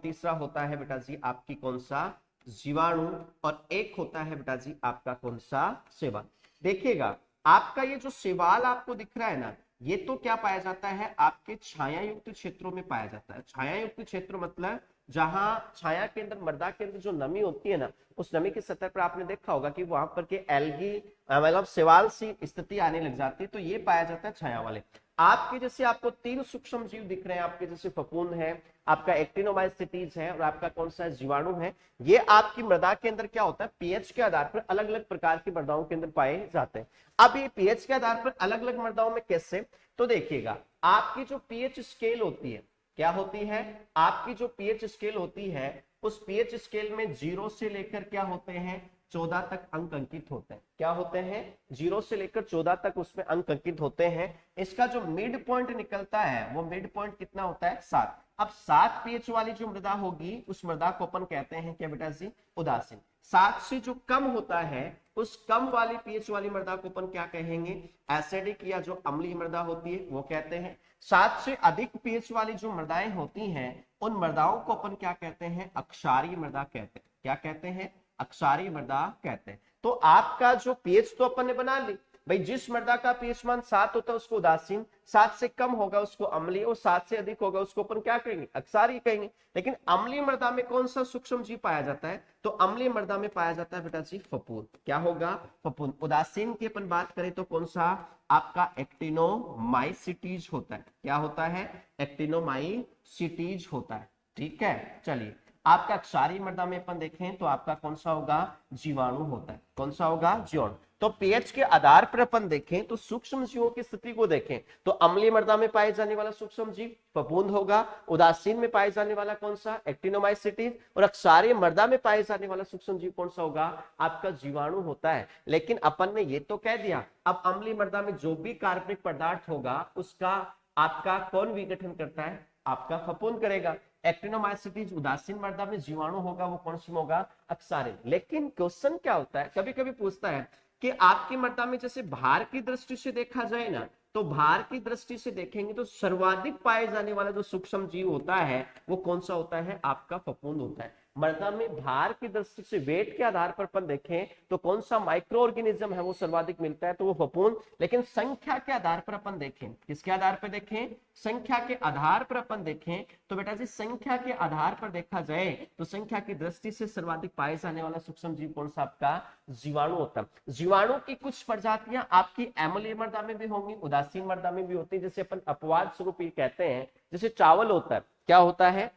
तीसरा होता है बेटा जी आपकी कौन सा, जीवाणु, और एक होता है बेटा जी आपका कौन सा, शैवाल। देखिएगा आपका ये जो शैवाल आपको दिख रहा है ना, ये तो क्या पाया जाता है आपके छाया युक्त क्षेत्रों में पाया जाता है। छाया युक्त क्षेत्र मतलब जहां छाया के अंदर, मृदा के अंदर जो नमी होती है ना, उस नमी की सतह पर आपने देखा होगा कि वहां पर के एल्गी मतलब शैवाल सी स्थिति आने लग जाती है, तो ये पाया जाता है छाया वाले। आपके जैसे आपको तीन सूक्ष्म जीव दिख रहे हैं, आपके जैसे फफूंद है, आपका एक्टिनोमाइसीटीज है, और आपका कौन सा जीवाणु है। ये आपकी मृदा के अंदर क्या होता है, पीएच के आधार पर अलग अलग प्रकार की मृदाओं के अंदर पाए जाते हैं। अब ये पीएच के आधार पर अलग अलग मृदाओं में कैसे, तो देखिएगा आपकी जो पीएच स्केल होती है, क्या होती है, आपकी जो पीएच स्केल होती है, उस पीएच स्केल में 0 से लेकर क्या होते हैं, 14 तक अंक अंकित होते हैं। क्या होते हैं, 0 से लेकर 14 तक उसमें अंक अंकित होते हैं। इसका जो मिड पॉइंट निकलता है, वो मिड पॉइंट कितना होता है, 7। अब 7 पीएच वाली जो मृदा होगी, उस मृदा को अपन कहते हैं क्या बेटा जी, उदासीन। 7 से जो कम होता है, उस कम वाली पीएच वाली मृदा को अपन क्या कहेंगे, एसिडिक या जो अम्लीय मृदा होती है वो कहते हैं। 7 से अधिक पीएच वाली जो मृदाएं होती हैं, उन मृदाओं को अपन क्या कहते हैं, अक्षारीय मृदा कहते हैं। क्या कहते हैं, अक्षारीय मृदा कहते हैं। तो आपका जो पीएच तो अपन ने बना ली भाई, जिस मृदा का पीएच मान 7 होता है उसको उदासीन, 7 से कम होगा उसको अम्लीय, और 7 से अधिक होगा उसको अपन क्या कहेंगे, अक्षारीय कहेंगे। लेकिन अम्लीय मृदा में कौन सा सूक्ष्म जीव पाया जाता है, तो अम्लीय मृदा में पाया जाता है बेटा जी फफूंद। क्या होगा, फफूंद। उदासीन की अपन बात करें तो कौन सा, आपका एक्टिनोमाइसीटीज होता है। क्या होता है, एक्टिनोमाइसीटीज होता है। ठीक है, चलिए आपका क्षारीय मृदा में अपन देखें तो आपका कौन सा होगा, जीवाणु होता है। कौन सा होगा, जीवाणु। तो पीएच के आधार पर अपन देखें तो सूक्ष्म जीवों की स्थिति को देखें तो अम्लीय मृदा में पाए जाने वाला सूक्ष्म जीव फफूंद होगा, उदासीन में पाए जाने वाला कौन सा, एक्टिनोमाइसीटीज, और क्षारीय मृदा में पाए जाने वाला सूक्ष्म जीव कौन सा होगा, आपका जीवाणु होता है। लेकिन अपन ने ये तो कह दिया, अब अम्लीय मृदा में जो भी कार्बनिक पदार्थ होगा उसका आपका कौन विघटन करता है, आपका फफूंद करेगा। एक्टिनोमाइसीटीज उदासीन मृदा में जीवाणु होगा, वो कौन सी होगा, अक्षारीय। लेकिन क्वेश्चन क्या होता है, कभी कभी पूछता है कि आपकी मृदा में जैसे भार की दृष्टि से देखा जाए ना, तो भार की दृष्टि से देखेंगे तो सर्वाधिक पाए जाने वाला जो सूक्ष्म जीव होता है वो कौन सा होता है, आपका फफूंद होता है। मृदा में भार की दृष्टि से वेट के आधार पर अपन देखें तो कौन सा माइक्रो ऑर्गेनिज्म है वो सर्वाधिक मिलता है, तो वो फफूंद। लेकिन संख्या के आधार पर अपन देखें, किसके आधार पर देखें, संख्या के आधार पर अपन देखें तो बेटा जी संख्या के आधार पर देखा जाए तो संख्या की दृष्टि से सर्वाधिक पाए जाने वाला सूक्ष्म जीव कौन सा, आपका जीवाणु होता है। जीवाणु की कुछ प्रजातियां आपकी अम्लीय मृदा में भी होंगी, उदासीन मृदा में भी होती है, जैसे अपन अपवाद स्वरूप ये कहते हैं। जैसे चावल होता है, क्या होता है,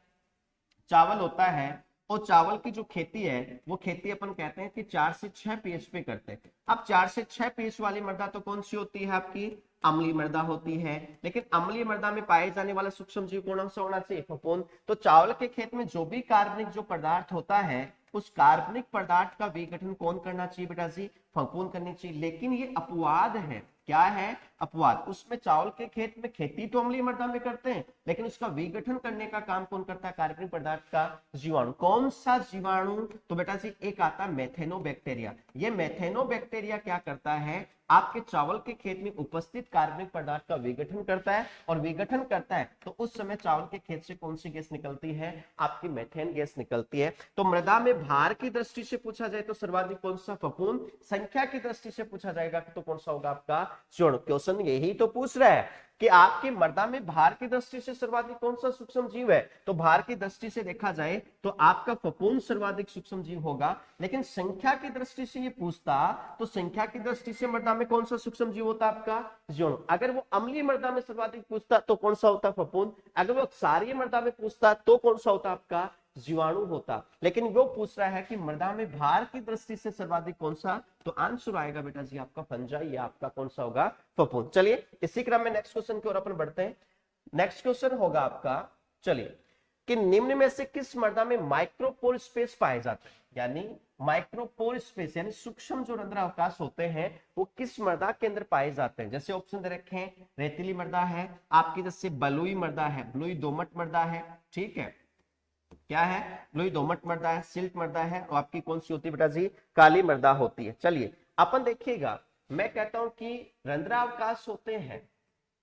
चावल होता है, और चावल की जो खेती है वो खेती अपन कहते हैं कि 4 से 6 पीएच पे करते हैं। अब 4 से 6 पीएच वाली मृदा तो कौन सी होती है, आपकी अम्लीय मृदा होती है। लेकिन अम्लीय मृदा में पाए जाने वाला सूक्ष्म जीव कौन सा होना चाहिए, फफूंद। तो चावल के खेत में जो भी कार्बनिक जो पदार्थ होता है, उस कार्बनिक पदार्थ का विघटन कौन करना चाहिए बेटा जी, फफूंद करनी चाहिए। लेकिन ये अपवाद है, क्या है, अपवाद। उसमें चावल के खेत में खेती तो अम्लीय मृदा में करते हैं, लेकिन उसका विघटन करने का काम कौन करता है, कार्बनिक पदार्थ का जीवाणु। कौन सा जीवाणु, तो बेटा जी एक आता है मेथेनोबैक्टीरिया। ये मेथेनोबैक्टीरिया क्या करता है, आपके चावल के खेत में उपस्थित कार्बनिक पदार्थ का विघटन करता है, और विघटन करता है तो उस समय चावल के खेत से कौन सी गैस निकलती है, आपकी मेथेन गैस निकलती है। तो मृदा में भार की दृष्टि से पूछा जाए तो सर्वाधिक कौन सा, फफूंद। संख्या की दृष्टि से पूछा जाएगा तो कौन सा होगा, आपका जीवाणु। क्वेश्चन यही तो पूछ रहा है कि आपकी मृदा में भार की दृष्टि से सर्वाधिक कौन सा सूक्ष्म जीव है, तो भार की दृष्टि से देखा जाए तो आपका फफूंद सर्वाधिक सूक्ष्म जीव होगा। लेकिन संख्या की दृष्टि से ये पूछता तो संख्या की दृष्टि से मृदा में कौन सा सूक्ष्म जीव होता, आपका जीवाणु। अगर वो अम्लीय मृदा में सर्वाधिक पूछता तो कौन सा होता, फफूंद। अगर वो क्षारीय मृदा में पूछता तो कौन सा होता, आपका जीवाणु होता। लेकिन वो पूछ रहा है कि मृदा में भार की दृष्टि से सर्वाधिक कौन सा, तो आंसर आएगा बेटा जी आपका फंजाई, या आपका कौन सा होगा, फफूंद। चलिए इसी क्रम में नेक्स्ट क्वेश्चन की ओर अपन बढ़ते हैं। नेक्स्ट क्वेश्चन होगा आपका, चलिए, कि निम्न में से किस मृदा में माइक्रोपोर स्पेस पाए जाते हैं, यानी माइक्रोपोर स्पेस यानी सूक्ष्म जो रंध्र अवकाश होते हैं वो किस मृदा के अंदर पाए जाते हैं। जैसे ऑप्शन दे रखे हैं, रेतीली मृदा है आपकी, जैसे बलुई मृदा है, बलुई दोमट मृदा है, ठीक है, क्या है, बलुई दोमट मृदा है, सिल्ट मृदा है, और आपकी कौन सी होती है बेटा जी, काली मृदा होती है। चलिए अपन देखिएगा, मैं कहता हूं कि रंध्रावकाश होते हैं,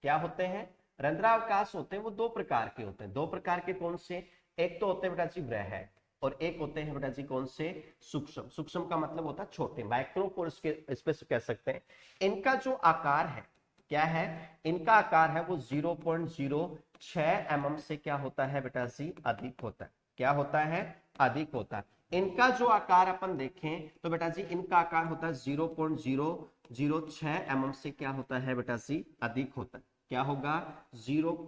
क्या होते हैं, रंध्रावकाश होते हैं, वो दो प्रकार के होते हैं। दो प्रकार के कौन से, एक तो होते हैं बेटा जी वृहद, और एक होते हैं बेटा जी कौन से, सूक्ष्म। सूक्ष्म का मतलब होता है छोटे, माइक्रोपोर स्पेस कह सकते हैं। इनका जो आकार है, क्या है, इनका आकार है वो 0.06 mm से क्या होता है बेटा जी, अधिक होता है। क्या होता है, अधिक होता है। इनका जो आकार अपन देखें तो बेटा जी इनका आकार होता है 0.006 mm से क्या होता है बेटा जी, अधिक होता है। क्या होगा,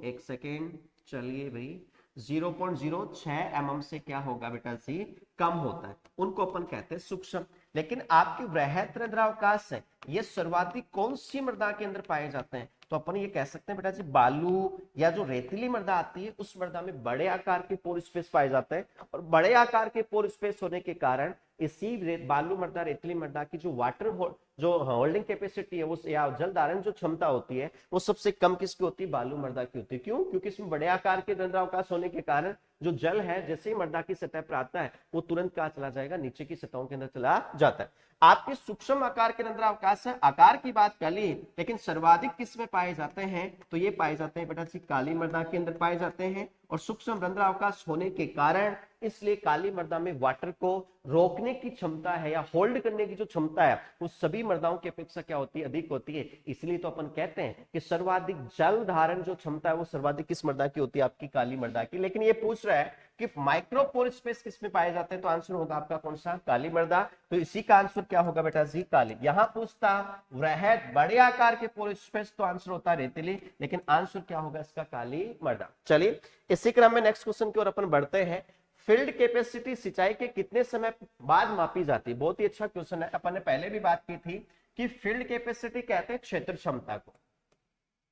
1 सेकेंड, चलिए भाई, 0.06 mm से क्या होगा बेटा जी, कम होता है। उनको अपन कहते हैं सूक्ष्म। लेकिन आपकी वृहद रंध्रावकाश है, ये सर्वाधिक कौन सी मृदा के अंदर पाए जाते हैं, तो अपन ये कह सकते हैं बेटा जी बालू या जो रेतीली मृदा आती है उस मृदा में बड़े आकार के पोर स्पेस पाए जाते हैं। और बड़े आकार के पोर स्पेस होने के कारण इसी बालू मृदा रेतीली मृदा की जो वाटर जो होल्डिंग कैपेसिटी है वो या जल धारण जो क्षमता होती है वो सबसे कम किसकी होती है, बालू मृदा की होती है। क्यों, क्योंकि इसमें बड़े आकार के रंध्रावकाश होने के कारण जो जल है जैसे ही मृदा की सतह पर आता है वो तुरंत कहां चला जाएगा, नीचे की सतहों के अंदर चला जाता है। आपके सूक्ष्म आकार के रंध्रावकाश है, आकार की बात कर ली, लेकिन सर्वाधिक किस में पाए जाते हैं, तो ये पाए जाते हैं बेटा जी काली मृदा के अंदर पाए जाते हैं। और सूक्ष्म रंध्रावकाश होने के कारण इसलिए काली मृदा में वाटर को रोकने की क्षमता है या होल्ड करने की जो क्षमता है वो सभी मृदाओं की अपेक्षा क्या होती है, अधिक होती है। इसलिए तो अपन कहते हैं कि सर्वाधिक जल धारण जो क्षमता है वो सर्वाधिक किस मृदा की होती है, आपकी काली मृदा की। लेकिन ये पूछ रहा है कि माइक्रोपोर स्पेस किस में पाए जाते हैं, तो आंसर होगा आपका कौन सा, काली मृदा। तो इसी का आंसर क्या होगा बेटा जी, काली। यहां पूछता वृहद बड़े आकार के पोर स्पेस, तो आंसर होता रेतीली, लेकिन आंसर क्या होगा इसका, काली मृदा। चलिए इसी क्रम में नेक्स्ट क्वेश्चन की ओर अपन बढ़ते हैं। फील्ड कैपेसिटी सिंचाई के कितने समय बाद मापी जाती है, बहुत ही अच्छा क्वेश्चन है। अपन ने पहले भी बात की थी कि फील्ड कैपेसिटी कहते हैं क्षेत्र क्षमता को,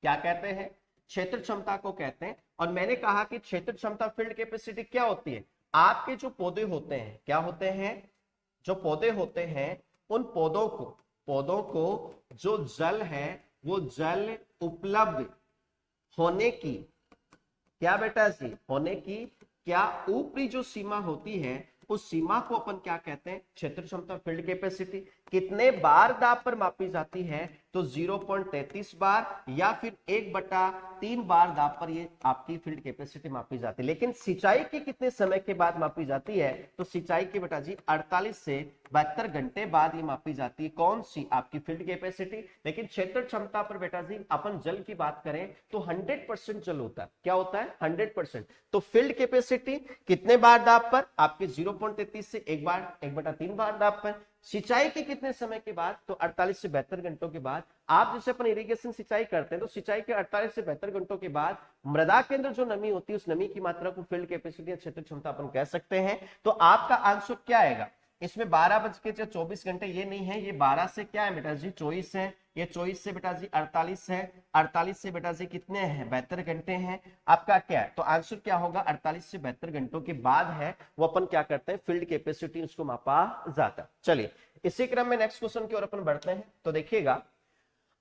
क्या कहते हैं, क्षेत्र क्षमता को कहते हैं। और मैंने कहा कि क्षेत्र क्षमता फील्ड कैपेसिटी क्या होती है, आपके जो पौधे होते हैं क्या होते हैं, जो पौधे होते हैं उन पौधों को जो जल है वो जल उपलब्ध होने की, क्या बेटा जी, होने की क्या ऊपरी जो सीमा होती है उस सीमा को अपन क्या कहते हैं, क्षेत्र क्षमता फील्ड कैपेसिटी। कितने बार दाब पर मापी जाती है, तो 0.33 बार या फिर 1/3 बार दाब पर ये आपकी फील्ड कैपेसिटी मापी जाती है। लेकिन सिंचाई के कितने समय के बाद मापी जाती है, तो सिंचाई के बेटा जी 48 से 72 घंटे बाद ये मापी जाती है, कौन सी, आपकी फील्ड कैपेसिटी। लेकिन क्षेत्र क्षमता पर बेटा जी अपन जल की बात करें तो 100% जल होता है, क्या होता है, 100%। तो फील्ड कैपेसिटी कितने बार दाब पर, आपके 0.33 से 1/3 बार दाब पर। सिंचाई के कितने समय के बाद, तो 48 से 72 घंटों के बाद। आप जैसे अपन इरिगेशन सिंचाई करते हैं तो सिंचाई के 48 से 72 घंटों के बाद मृदा के अंदर जो नमी होती है उस नमी की मात्रा को फील्ड कैपेसिटी या क्षेत्र क्षमता अपन कह सकते हैं। तो आपका आंसर क्या आएगा, इसमें 12:24 ये नहीं है, ये 12 से क्या है बेटा जी 24 है, ये 24 से बेटा जी 48 है, 48 से बेटा जी कितने हैं 72 घंटे हैं। आपका क्या है, तो आंसर क्या होगा 48 से 72 घंटों के बाद है वो अपन क्या करते हैं, फील्ड कैपेसिटी उसको मापा जाता है। चलिए इसी क्रम में नेक्स्ट क्वेश्चन की ओर अपन बढ़ते हैं। तो देखिएगा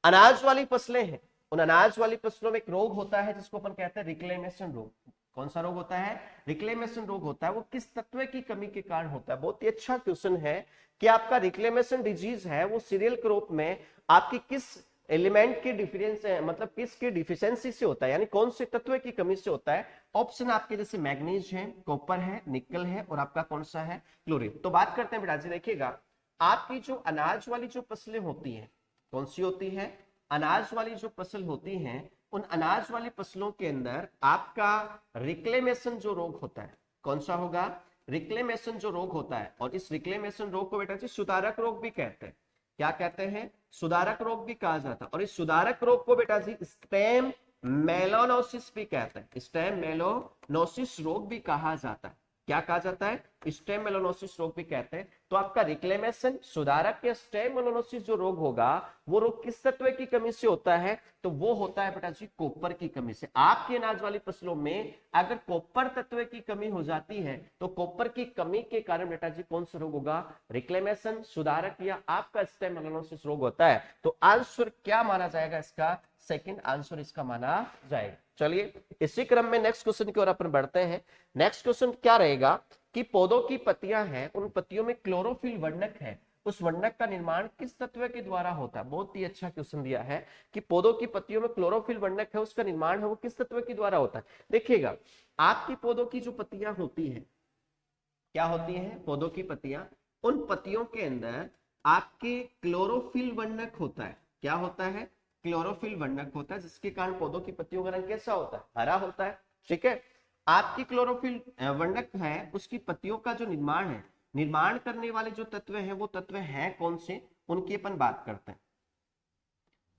अनाज वाली फसलें हैं, उन अनाज वाली फसलों में एक रोग होता है जिसको अपन कहते हैं रिक्लेमेशन रोग। कौन सा रोग होता है, रिक्लेमेशन रोग होता है। वो किस तत्व की कमी के कारण होता है, बहुत ही अच्छा क्वेश्चन है कि आपका रिक्लेमेशन डिजीज है वो सीरियल क्रॉप में आपकी किस एलिमेंट के डिफिशियंस है, मतलब किसके डिफिशियंसी से होता है, यानी कौन से तत्व की कमी से होता है। ऑप्शन आपके जैसे मैग्नीज है, कॉपर है, निकल है और आपका कौन सा है, क्लोरीन। तो बात करते हैं बेटा जी, देखिएगा आपकी जो अनाज वाली जो फसलें होती हैं कौन सी होती है, अनाज वाली जो फसल होती हैं उन अनाज वाली फसलों के अंदर आपका रिक्लेमेशन जो रोग होता है, कौन सा होगा, रिक्लेमेशन जो रोग होता है। और इस रिक्लेमेशन रोग को बेटा जी सुधारक रोग भी कहते हैं, क्या कहते हैं, सुधारक रोग भी कहा जाता है। और इस सुधारक रोग को बेटा जी स्टेम मेलानोसिस भी कहते हैं, स्टेम मेलानोसिस रोग भी कहा जाता है। क्या कहा जाता है, स्टेम मेलानोसिस रोग भी कहते हैं। तो आपका रिक्लेमेशन सुधारक या स्टेम मेलानोसिस जो रोग होगा वो रोग किस तत्व की कमी से होता है, तो वो होता है बेटा जी कॉपर की कमी से। आपकी अनाज वाली फसलों में अगर कॉपर तत्व की कमी हो जाती है तो कॉपर की कमी के कारण बेटा जी कौन सा रोग होगा, रिक्लेमेशन, सुधारक या आपका स्टेम मेलानोसिस रोग होता है। तो आंसर क्या माना जाएगा इसका, सेकंड आंसर इसका माना जाएगा। चलिए इसी क्रम में नेक्स्ट क्वेश्चन की ओर अपन बढ़ते हैं। नेक्स्ट क्वेश्चन क्या रहेगा कि पौधों की पत्तियां हैं उन पत्तियों में क्लोरोफिल वर्णक है, उस वर्णक का निर्माण किस तत्व के द्वारा होता है। बहुत ही अच्छा क्वेश्चन दिया है कि पौधों की पत्तियों में क्लोरोफिल वर्णक है उसका निर्माण है वो किस तत्व के द्वारा होता है। देखिएगा आपकी पौधों की जो पत्तियां होती हैं क्या होती हैं, पौधों की पत्तियां, उन पत्तियों के अंदर आपके क्लोरोफिल वर्णक होता है। क्या होता है, क्लोरोफिल वर्णक होता है जिसके कारण पौधों की पत्तियों का रंग कैसा होता है, हरा होता है। ठीक है, आपकी क्लोरोफिल वर्णक है उसकी पत्तियों का जो निर्माण है, निर्माण करने वाले जो तत्व हैं वो तत्व हैं कौन से, उनकी अपन बात करते हैं।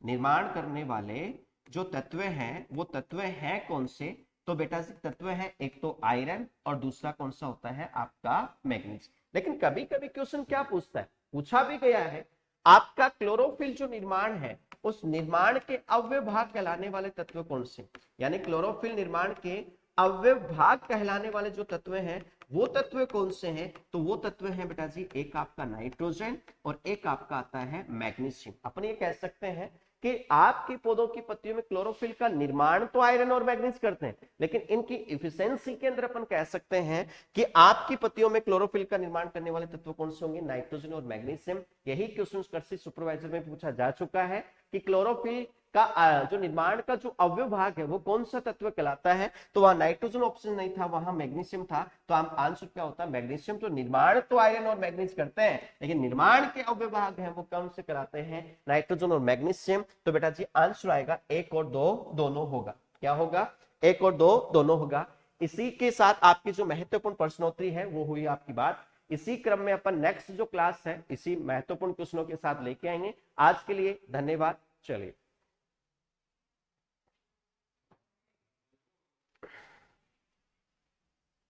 निर्माण करने वाले जो तत्व हैं वो तत्व हैं कौन से, तो बेटा जी तत्व है एक तो आयरन और दूसरा कौन सा होता है आपका मैग्नीज। लेकिन कभी कभी क्वेश्चन क्या पूछता है, पूछा भी गया है, आपका क्लोरोफिल जो निर्माण है उस निर्माण के अवयव भाग कहलाने वाले तत्व कौन से, यानी क्लोरोफिल निर्माण के अवयव भाग कहलाने वाले जो तत्व हैं वो तत्व कौन से हैं, तो वो तत्व हैं बेटा जी एक आपका नाइट्रोजन और एक आपका आता है मैग्नीशियम। अपन ये कह सकते हैं कि आपके पौधों की पत्तियों में क्लोरोफिल का निर्माण तो आयरन और मैग्नीज करते हैं, लेकिन इनकी इफिशिएंसी के अंदर अपन कह सकते हैं कि आपकी पत्तियों में क्लोरोफिल का निर्माण करने वाले तत्व कौन से होंगे, नाइट्रोजन और मैग्नीशियम। यही क्वेश्चन कृषि सुपरवाइजर में पूछा जा चुका है कि क्लोरोफिल का जो निर्माण का जो अवयव भाग है वो कौन सा तत्व कहलाता है, तो वहां नाइट्रोजन ऑप्शन नहीं था, वहां मैग्नीशियम था, तो आंसर क्या होता है मैग्नीशियम। तो निर्माण तो आयरन और मैग्नीज करते हैं, लेकिन निर्माण के अवयव भाग है वो कौन से कहलाते हैं, नाइट्रोजन और मैग्नीशियम। तो बेटा जी आंसर आएगा 1 और 2 दोनों होगा। क्या होगा, 1 और 2 दोनों होगा। इसी के साथ आपकी जो महत्वपूर्ण प्रश्नोत्तरी है वो हुई आपकी बात। इसी क्रम में अपन नेक्स्ट जो क्लास है इसी महत्वपूर्ण क्वेश्चनों के साथ लेके आएंगे। आज के लिए धन्यवाद। चलिए।